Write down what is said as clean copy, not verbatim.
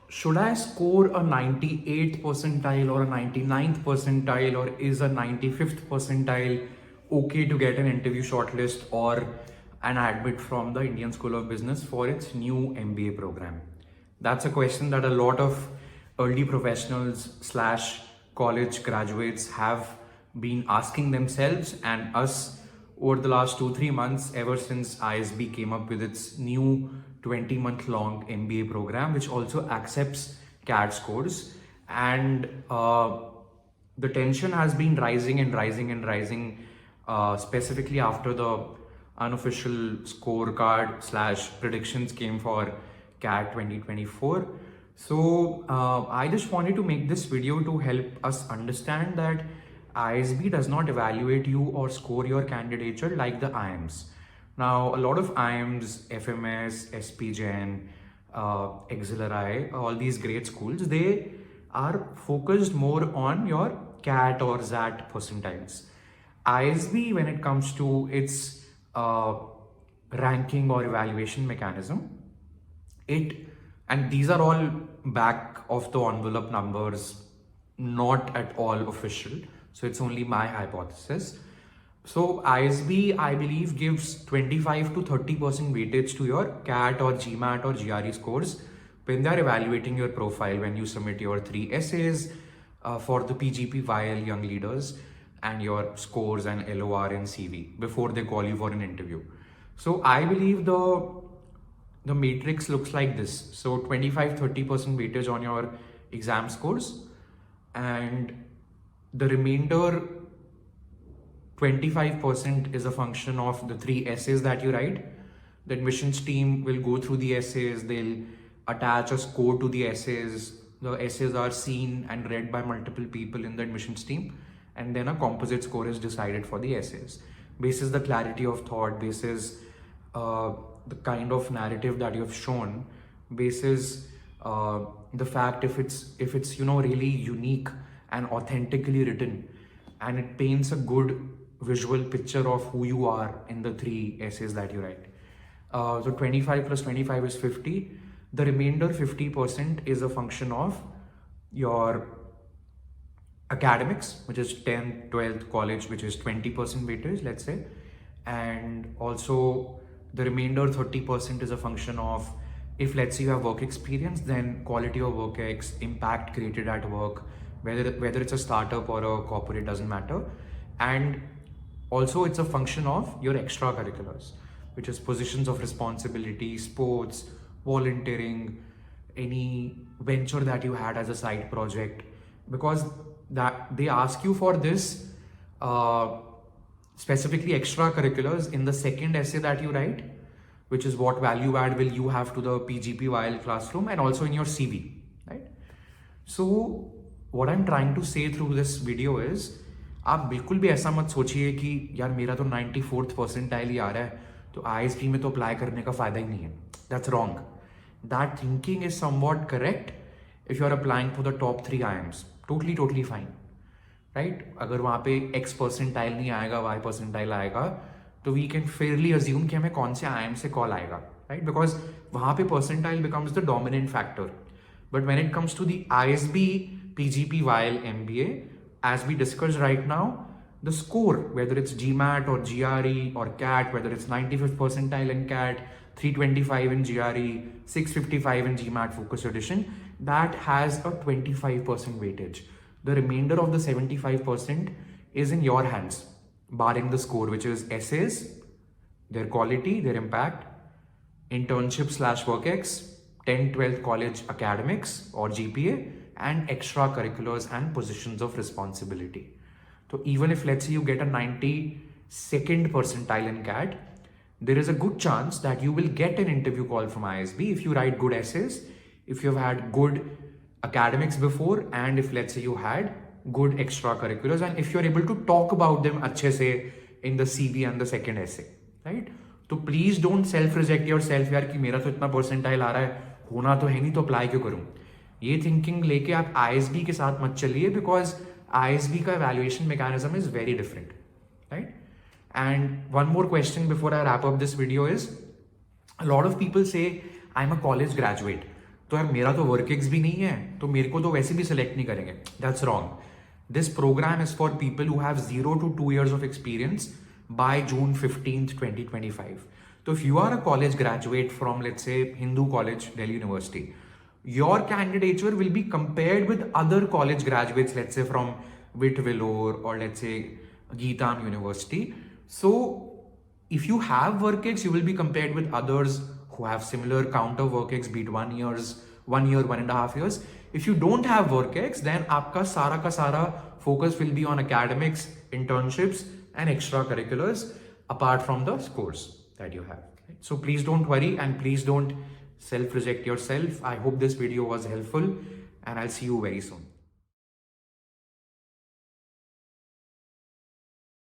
should I score a 98th percentile or a 99th percentile, or is a 95th percentile okay to get an interview shortlist or an admit from the Indian School of Business for its new MBA program? That's a question that a lot of early professionals slash college graduates have been asking themselves and us over the last 2-3 months, ever since ISB came up with its new 20-month long MBA program, which also accepts CAT scores. And the tension has been rising and rising and rising, specifically after the unofficial scorecard slash predictions came for CAT 2024. So I just wanted to make this video to help us understand that ISB does not evaluate you or score your candidature like the IIMs. Now, a lot of IIMs, FMS, SPGen, Auxiliary, all these great schools, they are focused more on your CAT or ZAT percentiles. ISB, when it comes to its ranking or evaluation mechanism, and these are all back of the envelope numbers, not at all official. So it's only my hypothesis. So ISB, I believe, gives 25 to 30% weightage to your CAT or GMAT or GRE scores when they're evaluating your profile, when you submit your 3 essays for the PGP while young leaders, and your scores and LOR and CV before they call you for an interview. So I believe the matrix looks like this. So 25-30% weightage on your exam scores, and the remainder 25% is a function of the 3 essays that you write. The admissions team will go through the essays, they'll attach a score to the essays. The essays are seen and read by multiple people in the admissions team, and then a composite score is decided for the essays. Basis the clarity of thought, basis the kind of narrative that you have shown, basis the fact if it's really unique and authentically written, and it paints a good visual picture of who you are in the 3 essays that you write. So 25 plus 25 is 50. The remainder 50% is a function of your academics, which is 10th, 12th, college, which is 20% weightage, let's say. And also the remainder 30% is a function of, if let's say you have work experience, then quality of work ex, impact created at work, whether it's a startup or a corporate, doesn't matter. And also it's a function of your extracurriculars, which is positions of responsibility, sports, volunteering, any venture that you had as a side project, because that they ask you for this specifically extracurriculars in the second essay that you write, which is what value add will you have to the PGP while classroom, and also in your CV, right? So what I'm trying to say through this video is, आप बिल्कुल भी ऐसा मत सोचिए कि यार मेरा तो 94th percentile ही आ रहा है तो ISB में तो अप्लाई करने का फायदा ही नहीं है. That's wrong. That thinking is somewhat correct if you are applying for the top 3 IIMs. Totally fine, right? अगर वहाँ पे X percentile नहीं आएगा, Y percentile आएगा, तो we can fairly assume कि हमें कौन से IIM से call आएगा, right? Because वहाँ पे percentile becomes the dominant factor. But when it comes to the ISB, PGP while MBA, as we discussed right now, the score, whether it's GMAT or GRE or CAT, whether it's 95th percentile in CAT, 325 in GRE, 655 in GMAT Focus Edition, that has a 25% weightage. The remainder of the 75% is in your hands, barring the score, which is essays, their quality, their impact, internship slash work-ex, 10th, 12th college academics or GPA, and extracurriculars and positions of responsibility. So even if let's say you get a 92nd percentile in CAT, there is a good chance that you will get an interview call from ISB if you write good essays, if you've had good academics before, and if let's say you had good extracurriculars, and if you're able to talk about them अच्छे से in the CV and the second essay, right? तो please don't self-reject yourself यार कि मेरा तो इतना percentile आ रहा है, होना तो है नहीं तो apply क्यों करूँ? ये thinking लेके आप ISB के साथ मत चलिए, because ISB का evaluation mechanism is very different, right? And one more question before I wrap up this video is, a lot of people say, I'm a college graduate. तो यार मेरा तो वर्क एक्स भी नहीं है तो मेरे को तो वैसे भी सिलेक्ट नहीं करेंगे. That's wrong. This program is for people who have 0 to 2 years of experience by June 15th, 2025. So if you are a college graduate from, let's say, Hindu College, Delhi University, your candidature will be compared with other college graduates, let's say from Wit Vellore or let's say Geetam University. So if you have WorkX, you will be compared with others who have similar counter WorkX, be it 1 year, 1.5 years. If you don't have WorkX, then आपका सारा का सारा focus will be on academics, internships, and extracurriculars apart from the course that you have. So please don't worry and please don't self-reject yourself. I hope this video was helpful and I'll see you very soon.